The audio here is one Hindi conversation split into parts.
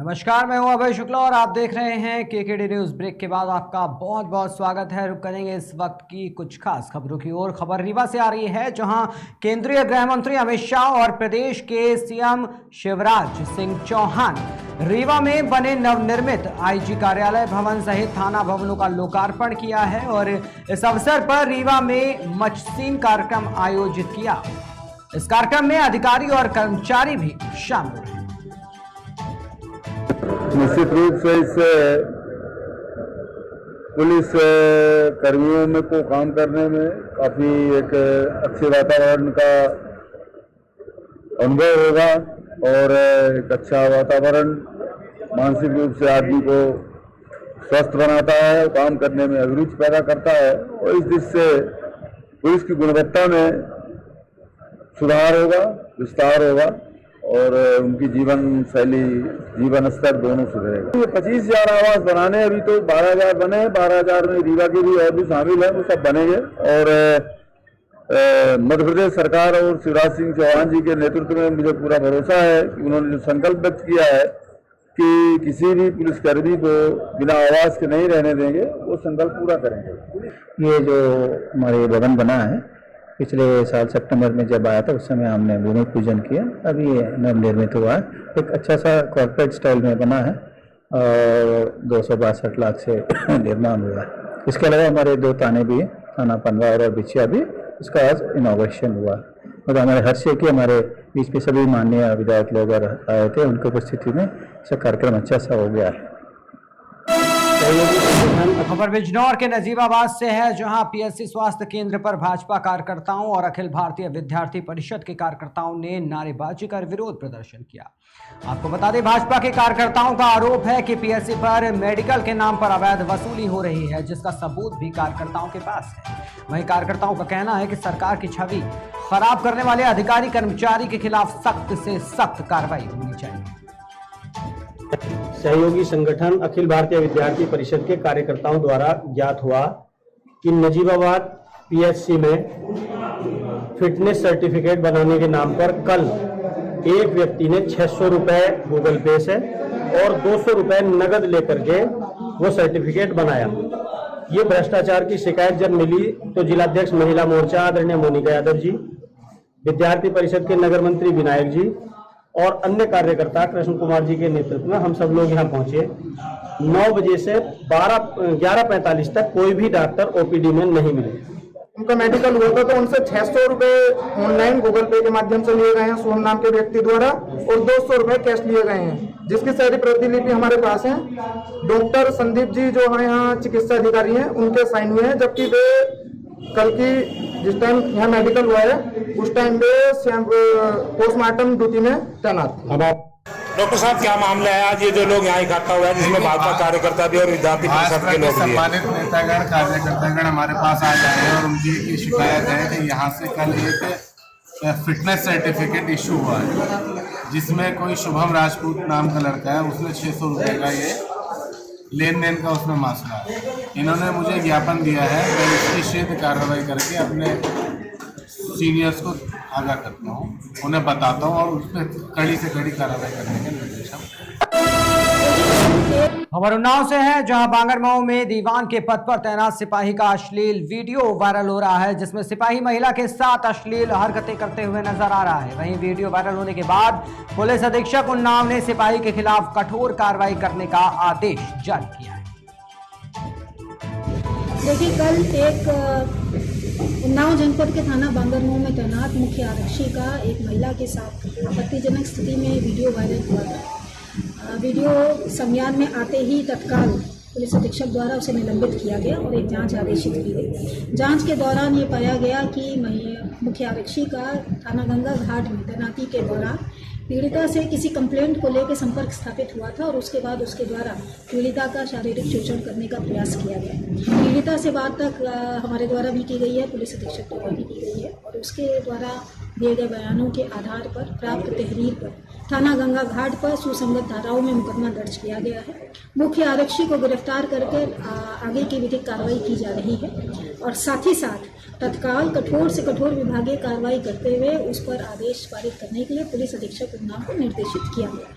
नमस्कार, मैं हूं अभय शुक्ला और आप देख रहे हैं केकेडी न्यूज। ब्रेक के बाद आपका बहुत बहुत स्वागत है। रुक करेंगे इस वक्त की कुछ खास खबरों की ओर। खबर रीवा से आ रही है, जहां केंद्रीय गृह मंत्री अमित शाह और प्रदेश के सीएम शिवराज सिंह चौहान रीवा में बने नवनिर्मित आईजी कार्यालय भवन सहित थाना भवनों का लोकार्पण किया है और इस अवसर पर रीवा में मचसीन कार्यक्रम आयोजित किया। इस कार्यक्रम में अधिकारी और कर्मचारी भी शामिल रहे। निश्चित रूप से इससे पुलिस कर्मियों में को काम करने में काफी एक अच्छे वातावरण का अनुभव होगा और एक अच्छा वातावरण मानसिक रूप से आदमी को स्वस्थ बनाता है, काम करने में अभिरुचि पैदा करता है और इस दृष्टि से पुलिस की गुणवत्ता में सुधार होगा, विस्तार होगा और उनकी जीवन शैली, जीवन स्तर दोनों सुधरेगा। ये 25,000 आवास बनाने, अभी तो 12,000 बने हैं, 12,000 में रीवा के भी और भी शामिल है, वो सब बनेंगे। और मध्य प्रदेश सरकार और शिवराज सिंह चौहान जी के नेतृत्व में मुझे पूरा भरोसा है कि उन्होंने जो संकल्प व्यक्त किया है कि किसी भी पुलिसकर्मी को बिना आवास के नहीं रहने देंगे, वो संकल्प पूरा करेंगे। ये जो हमारे भवन बना है, पिछले साल सितंबर में जब आया था उस समय हमने भूमि पूजन किया। अभी ये नवनिर्मित हुआ है, एक अच्छा सा कॉर्पोरेट स्टाइल में बना है और 262 लाख से निर्माण हुआ है। इसके अलावा हमारे 2 थाने भी हैं, थाना पनवार और बिछिया भी, इसका आज इनॉग्रेशन हुआ और हमारे हर्ष है कि हमारे बीच में सभी माननीय विधायक लोग आए थे, उनकी उपस्थिति में इसका कार्यक्रम अच्छा सा हो गया है। खबर बिजनौर के नजीबाबाद से है, जहां पीएससी स्वास्थ्य केंद्र पर भाजपा कार्यकर्ताओं और अखिल भारतीय विद्यार्थी परिषद के कार्यकर्ताओं ने नारेबाजी कर विरोध प्रदर्शन किया। आपको बता दें, भाजपा के कार्यकर्ताओं का आरोप है कि पीएससी पर मेडिकल के नाम पर अवैध वसूली हो रही है, जिसका सबूत भी कार्यकर्ताओं के पास है। वहीं कार्यकर्ताओं का कहना है कि सरकार की छवि खराब करने वाले अधिकारी कर्मचारी के खिलाफ सख्त से सख्त कार्रवाई होनी चाहिए। सहयोगी संगठन अखिल भारतीय विद्यार्थी परिषद के कार्यकर्ताओं द्वारा ज्ञात हुआ कि नजीबाबाद पीएचसी में फिटनेस सर्टिफिकेट बनाने के नाम पर कल एक व्यक्ति ने 600 रुपए गूगल पे से और 200 रुपए नगद लेकर के वो सर्टिफिकेट बनाया। ये भ्रष्टाचार की शिकायत जब मिली तो जिलाध्यक्ष महिला मोर्चा आदरणीय मोनिका यादव जी, विद्यार्थी परिषद के नगर मंत्री विनायक जी और अन्य कार्यकर्ता कृष्ण कुमार जी के नेतृत्व में हम सब लोग यहाँ पहुंचे। 9 बजे से 11:45 तक कोई भी डॉक्टर ओपीडी में नहीं मिले। उनका मेडिकल हुआ था तो उनसे 600 रुपए ऑनलाइन गूगल पे के माध्यम से लिए गए हैं सोम नाम के व्यक्ति द्वारा और 200 रुपए कैश लिए गए हैं, जिसकी सारी प्रतिलिपि हमारे पास है। डॉक्टर संदीप जी जो है यहाँ चिकित्सा अधिकारी हैं, उनके साइन हुए हैं, जबकि वे कल की जिस टाइम यहाँ मेडिकल हुआ है उस टाइम पे पोस्टमार्टम ड्यूटी में तैनात। डॉक्टर साहब, क्या मामला है आज ये जो लोग यहाँ इकट्ठा हुआ है, जिसमें भाजपा कार्यकर्ता भी और विद्यार्थी परिषद के लोग भी? सम्मानित नेतागण कार्यकर्तागण हमारे पास आ जाए हैं और उनकी एक शिकायत है कि यहाँ से कल एक फिटनेस सर्टिफिकेट इशू हुआ है, जिसमें कोई शुभम राजपूत नाम का लड़का है, उसने 600 रुपये का ये लेन देन का उसमें मामला है। इन्होंने मुझे ज्ञापन दिया है, मैं इसकी शीघ्र कार्रवाई करके अपने सीनियर्स को आगाह करता हूँ, उन्हें बताता हूँ और उसमें कड़ी से कड़ी कार्रवाई करने के निर्देश। खबर उन्नाव से है, जहां बांगरमऊ में दीवान के पद पर तैनात सिपाही का अश्लील वीडियो वायरल हो रहा है, जिसमें सिपाही महिला के साथ अश्लील हरकतें करते हुए नजर आ रहा है। वहीं वीडियो वायरल होने के बाद पुलिस अधीक्षक उन्नाव ने सिपाही के खिलाफ कठोर कार्रवाई करने का आदेश जारी किया है। देखिए, कल एक उन्नाव जनपद के थाना बांगरमऊ में तैनात मुख्य आरक्षी का एक महिला के साथ आपत्तिजनक स्थिति में वीडियो वायरल हुआ था। वीडियो संज्ञान में आते ही तत्काल पुलिस अधीक्षक द्वारा उसे निलंबित किया गया और एक जांच आदेशित की गई। जांच के दौरान ये पाया गया कि मुख्य आरक्षी का थाना गंगा घाट में तैनाती के दौरान पीड़िता से किसी कंप्लेंट को लेकर संपर्क स्थापित हुआ था और उसके बाद उसके द्वारा पीड़िता का शारीरिक शोषण करने का प्रयास किया गया। पीड़िता से बात तक हमारे द्वारा भी की गई है, पुलिस अधीक्षक द्वारा भी की गई है और उसके द्वारा दिए गए बयानों के आधार पर प्राप्त तहरीर पर थाना गंगा घाट पर सुसंगत धाराओं में मुकदमा दर्ज किया गया है। मुख्य आरक्षी को गिरफ्तार करके आगे की विधिक कार्रवाई की जा रही है और साथ ही साथ तत्काल कठोर से कठोर विभागीय कार्रवाई करते हुए उस पर आदेश पारित करने के लिए पुलिस अधीक्षक उन्नाव को निर्देशित किया गया।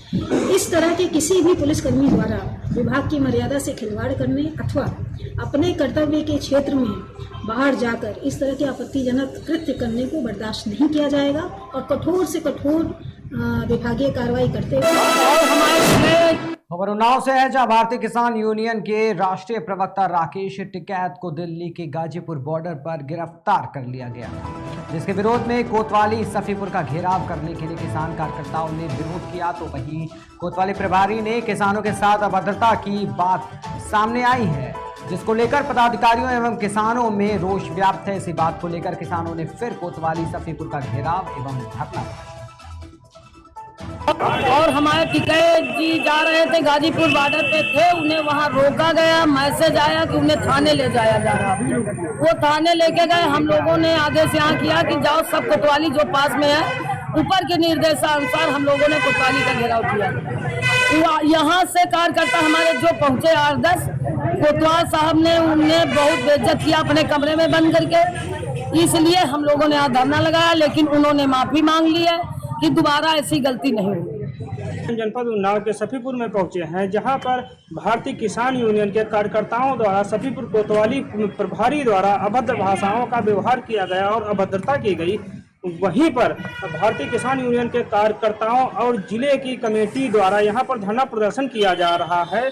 इस तरह के किसी भी पुलिसकर्मी द्वारा विभाग की मर्यादा से खिलवाड़ करने अथवा अपने कर्तव्य के क्षेत्र में बाहर जाकर इस तरह के आपत्तिजनक कृत्य करने को बर्दाश्त नहीं किया जाएगा और कठोर से कठोर विभागीय कार्रवाई करते हुए। खबर उन्नाव से है, जहां भारतीय किसान यूनियन के राष्ट्रीय प्रवक्ता राकेश टिकैत को दिल्ली के गाजीपुर बॉर्डर पर गिरफ्तार कर लिया गया, जिसके विरोध में कोतवाली सफीपुर का घेराव करने के लिए किसान कार्यकर्ताओं ने विरोध किया। तो वहीं कोतवाली प्रभारी ने किसानों के साथ अभद्रता की बात सामने आई है, जिसको लेकर पदाधिकारियों एवं किसानों में रोष व्याप्त है। इसी बात को लेकर किसानों ने फिर कोतवाली सफीपुर का घेराव एवं धरना। और हमारे टिकैत जी जा रहे थे, गाजीपुर बॉर्डर पे थे, उन्हें वहां रोका गया, मैसेज आया कि उन्हें थाने ले जाया जा रहा। वो थाने लेके गए, हम लोगों ने आगे से यहाँ किया कि जाओ सब कोतवाली जो पास में है, ऊपर के निर्देशानुसार हम लोगों ने कोतवाली का घेराव किया। यहाँ से कार्यकर्ता हमारे जो पहुंचे 8-10, कोतवाल साहब ने उन्हें बहुत बेइज्जत किया अपने कमरे में बंद करके। इसलिए हम लोगों ने यहाँ धरना लगाया, लेकिन उन्होंने माफी मांग ली है कि दोबारा ऐसी गलती नहीं होगी। जनपद उन्नाव के सफीपुर में पहुंचे हैं, जहां पर भारतीय किसान यूनियन के कार्यकर्ताओं द्वारा सफीपुर कोतवाली प्रभारी द्वारा अभद्र भाषाओं का व्यवहार किया गया और अभद्रता की गई। वहीं पर भारतीय किसान यूनियन के कार्यकर्ताओं और जिले की कमेटी द्वारा यहां पर धरना प्रदर्शन किया जा रहा है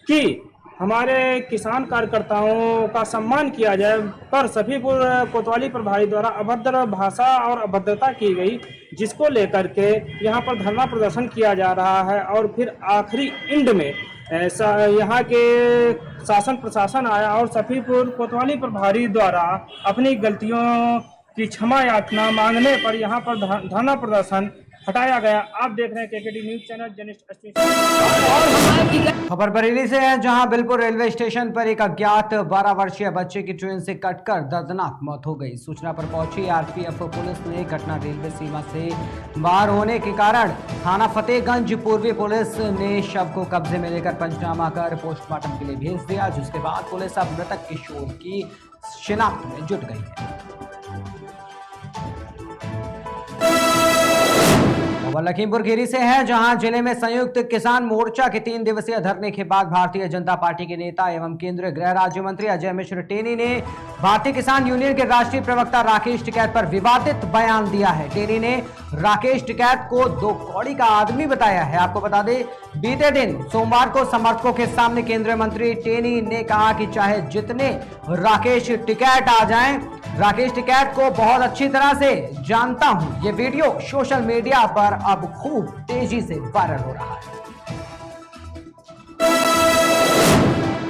कि हमारे किसान कार्यकर्ताओं का सम्मान किया जाए, पर सफीपुर कोतवाली प्रभारी द्वारा अभद्र भाषा और अभद्रता की गई, जिसको लेकर के यहाँ पर धरना प्रदर्शन किया जा रहा है। और फिर आखिरी एंड में यहाँ के शासन प्रशासन आया और सफीपुर कोतवाली प्रभारी द्वारा अपनी गलतियों की क्षमा याचना मांगने पर यहाँ पर धरना प्रदर्शन हटाया गया। आप देख रहे हैं केकेडी न्यूज चैनल जर्नलिस्ट। खबर बरेली से है, जहां बिलपुर रेलवे स्टेशन पर एक अज्ञात 12 वर्षीय बच्चे की ट्रेन से कटकर दर्दनाक मौत हो गई। सूचना पर पहुंची आरपीएफ पुलिस ने घटना रेलवे सीमा से बाहर होने के कारण थाना फतेहगंज पूर्वी पुलिस ने शव को कब्जे में लेकर पंचनामा कर पोस्टमार्टम के लिए भेज दिया, जिसके बाद पुलिस अब मृतक किशोर की शिनाख्त में जुट गई है। लखीमपुर खीरी से है, जहां जिले में संयुक्त किसान मोर्चा के 3 दिवसीय धरने के बाद भारतीय जनता पार्टी के नेता एवं केंद्रीय गृह राज्य मंत्री अजय मिश्र टेनी ने भारतीय किसान यूनियन के राष्ट्रीय प्रवक्ता राकेश टिकैत पर विवादित बयान दिया है। टेनी ने राकेश टिकैत को 2 कौड़ी का आदमी बताया है। आपको बता दें, बीते दिन सोमवार को समर्थकों के सामने केंद्रीय मंत्री टेनी ने कहा कि चाहे जितने राकेश टिकैत आ जाएं, राकेश टिकैत को बहुत अच्छी तरह से जानता हूं। ये वीडियो सोशल मीडिया पर अब खूब तेजी से वायरल हो रहा है।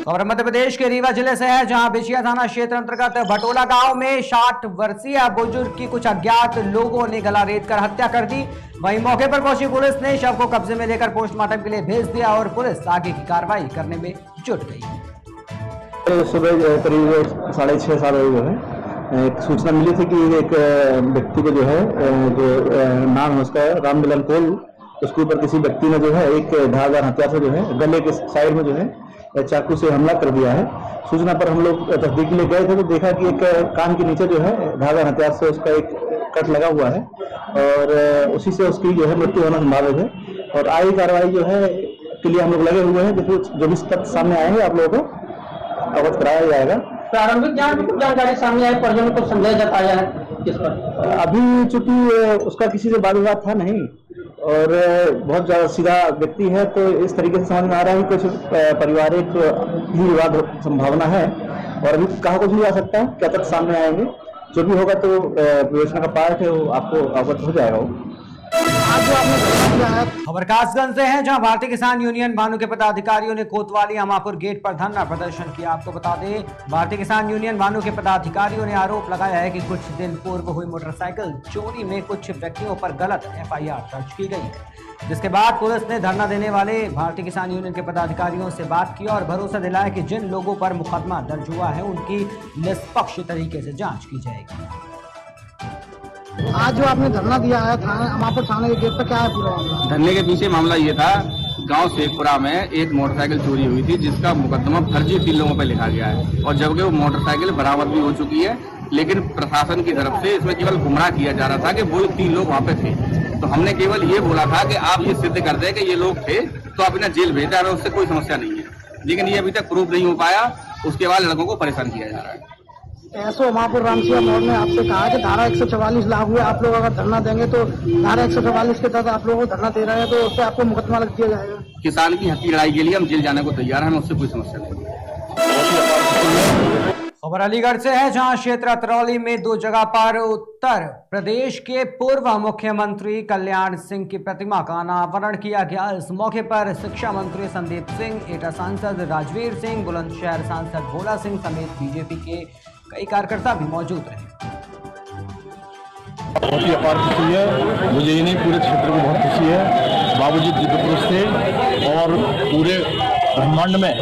खबर मध्य प्रदेश के रीवा जिले से है, जहां बिछिया थाना क्षेत्र अंतर्गत भटोला गांव में 60 वर्षीय बुजुर्ग की कुछ अज्ञात लोगों ने गला रेत कर हत्या कर दी। वहीं मौके पर पहुंची पुलिस ने शव को कब्जे में लेकर पोस्टमार्टम के लिए भेज दिया और पुलिस आगे की कार्रवाई करने में जुट गई। सुबह करीब 6:30 बजे जो है एक सूचना मिली थी कि एक व्यक्ति को जो है, जो नाम है उसका राम मिलन कोल, उसके ऊपर किसी व्यक्ति ने जो है एक धारदार हथियार से जो है गले के साइड में जो है चाकू से हमला कर दिया है। सूचना पर हम लोग तस्दीक के लिए गए थे तो देखा कि एक कान के नीचे जो है धारदार हथियार से उसका एक कट लगा हुआ है और उसी से उसकी जो है मृत्यु होना संभावित है। और आगे कार्रवाई जो है के लिए हम लोग लगे हुए हैं, जो भी तथ्य सामने आएंगे आप लोगों को अवगत कराया जाएगा। प्रारंभिक जानकारी सामने आई, परिजनों को संदेह जताया है किस पर? अभी चूंकि उसका किसी से वाद विवाद था नहीं और बहुत ज्यादा सीधा व्यक्ति है, तो इस तरीके से समझ में आ रहा है कि कुछ पारिवारिक ही विवाद संभावना है और अभी कहा कुछ नहीं आ सकता है। क्या तक सामने आएंगे, जो भी होगा तो विवेचना का पार्ट है, वो आपको अवगत हो जाएगा। खबर कासगंज से है, जहां भारतीय किसान यूनियन भानु के पदाधिकारियों ने कोतवाली अमापुर गेट पर धरना प्रदर्शन किया। आपको बता दें, भारतीय किसान यूनियन भानु के पदाधिकारियों ने आरोप लगाया है कि कुछ दिन पूर्व हुई मोटरसाइकिल चोरी में कुछ व्यक्तियों पर गलत FIR दर्ज की गई है, जिसके बाद पुलिस ने धरना देने वाले भारतीय किसान यूनियन के पदाधिकारियों से बात की और भरोसा दिलाया कि जिन लोगों पर मुकदमा दर्ज हुआ है उनकी निष्पक्ष तरीके से जाँच की जाएगी। आज जो आपने धरना दिया है अमापुर थाने के गेट पर, क्या है पूरा मामला? धरने के पीछे मामला ये था, गांव शेखपुरा में एक मोटरसाइकिल चोरी हुई थी जिसका मुकदमा फर्जी 3 लोगों पर लिखा गया है और जबकि वो मोटरसाइकिल बरामद भी हो चुकी है, लेकिन प्रशासन की तरफ से इसमें केवल गुमराह किया जा रहा था कि वो 3 लोग वहाँ पे थे। तो हमने केवल ये बोला था कि आप ये सिद्ध कर दें कि ये लोग थे तो आप इन्हें जेल भेजा, हमें उससे कोई समस्या नहीं है, लेकिन ये अभी तक प्रूफ नहीं हो पाया। उसके बाद लड़कों को परेशान किया जा रहा है। ऐसो उमापुर रामसिया मोड़ ने आपसे कहा कि धारा 144 लागू है, आप लोग अगर धरना देंगे तो धारा 144 के तहत आप लोगों को धरना दे रहे हैं तो उससे आपको मुकदमा लग दिया जाएगा। किसान की हक की लड़ाई के लिए हम जेल जाने को तैयार हैं, हमें उससे कोई समस्या नहीं है। खबर अलीगढ़ से है, जहां क्षेत्र अतरौली में 2 जगह पर उत्तर प्रदेश के पूर्व मुख्यमंत्री कल्याण सिंह की प्रतिमा का अनावरण किया गया। इस मौके पर शिक्षा मंत्री संदीप सिंह, एटा सांसद राजवीर सिंह, बुलंदशहर सांसद भोला सिंह समेत बीजेपी के कई कार्यकर्ता भी मौजूद रहे। बहुत ही अपार खुशी है, मुझे ही नहीं पूरे क्षेत्र को बहुत खुशी है। बाबूजी दिव्य पुरुष थे और पूरे ब्रह्मांड में,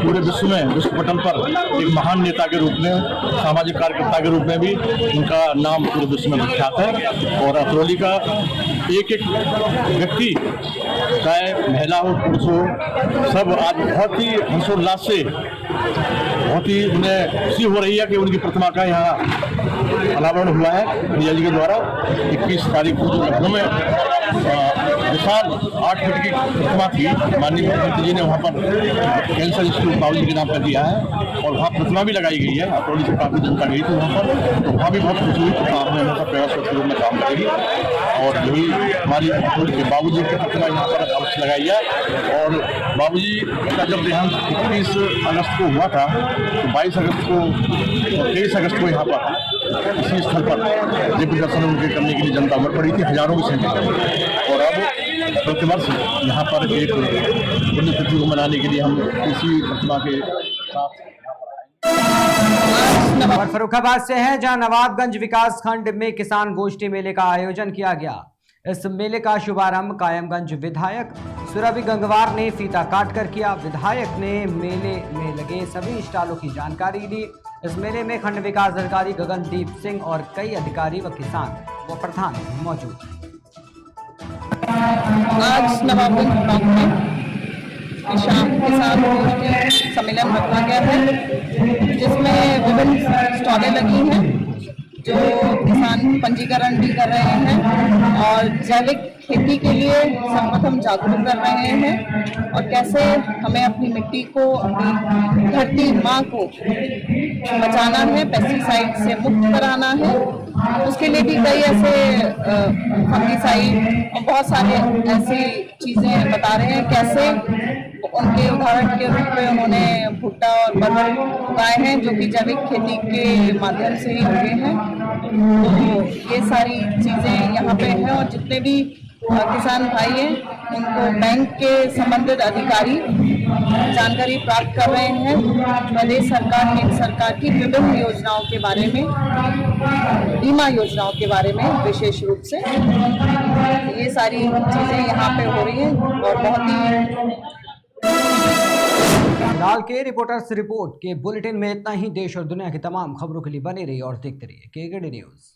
पूरे विश्व में, विश्व पटल पर एक महान नेता के रूप में, सामाजिक कार्यकर्ता के रूप में भी उनका नाम पूरे विश्व में विख्यात है। और अतरौली का एक एक व्यक्ति, चाहे महिला हो पुरुष हो, सब आज बहुत ही हर्षोल्लास से, बहुत ही उन्हें खुशी हो रही है कि उनकी प्रतिमा का यहाँ अनावरण हुआ है भैया जी के द्वारा। 21 तारीख को जो लखनऊ में विशाल 8 फीट की प्रतिमा थी, माननीय मुख्यमंत्री जी ने वहाँ पर कैंसर इंस्टीट्यूट बाबूजी के नाम पर दिया है और वहाँ प्रतिमा भी लगाई गई है। अतरौली से काफ़ी जनता गई थी वहाँ पर, तो वहाँ भी बहुत खुशी हुई। आपने हमेशा प्रयास के रूप में काम करेगी और यही हमारी अतरौली के बाबूजी की प्रतिमा यहाँ पर अवश्य लगाई है। और बाबूजी का जब देहांत 21 अगस्त को हुआ था तो 22 अगस्त को, 23 अगस्त को यहाँ पर इसी स्थल पर दिव्य दर्शन उनके करने के लिए जनता उमड़ पड़ी थी, हजारों की संख्या में। और अब प्रतिवर्ष यहाँ पर एक पुण्यतिथि को मनाने के लिए हम इसी प्रतिमा के साथ। और फर्रुखाबाद से है, जहां नवाबगंज विकास खंड में किसान गोष्ठी मेले का आयोजन किया गया। इस मेले का शुभारंभ कायमगंज विधायक सुरभि गंगवार ने फीता काटकर किया। विधायक ने मेले में लगे सभी स्टॉलों की जानकारी ली। इस मेले में खंड विकास अधिकारी गगनदीप सिंह और कई अधिकारी व किसान व प्रधान मौजूद हैं। आज नवाबगंज ब्लॉक में किसान गोष्ठी सम्मेलन रखा गया है, जिसमें विभिन्न स्टॉलें लगी हैं जो किसान पंजीकरण भी कर रहे हैं और जैविक खेती के लिए सर्वप्रथम जागरूक कर रहे हैं और कैसे हमें अपनी मिट्टी को, अपनी धरती माँ को बचाना है, पेस्टिसाइड से मुक्त कराना है। उसके लिए भी कई ऐसे फंगिसाइड और बहुत सारे ऐसी चीज़ें बता रहे हैं। कैसे उनके उदाहरण के रूप में उन्होंने भुट्टा और बरगद उगाए हैं जो कि जैविक खेती के माध्यम से ही हुए हैं। तो ये सारी चीज़ें यहाँ पे हैं और जितने भी किसान भाई हैं उनको बैंक के संबंधित अधिकारी जानकारी प्राप्त कर रहे हैं प्रदेश सरकार, केंद्र सरकार की विभिन्न योजनाओं के बारे में, बीमा योजनाओं के बारे में विशेष रूप से। ये सारी चीज़ें यहाँ पे हो रही हैं और बहुत ही। फिलहाल के रिपोर्टर्स रिपोर्ट के बुलेटिन में इतना ही। देश और दुनिया की तमाम खबरों के लिए बने रहिए और देखते रहिए केकेडी न्यूज़।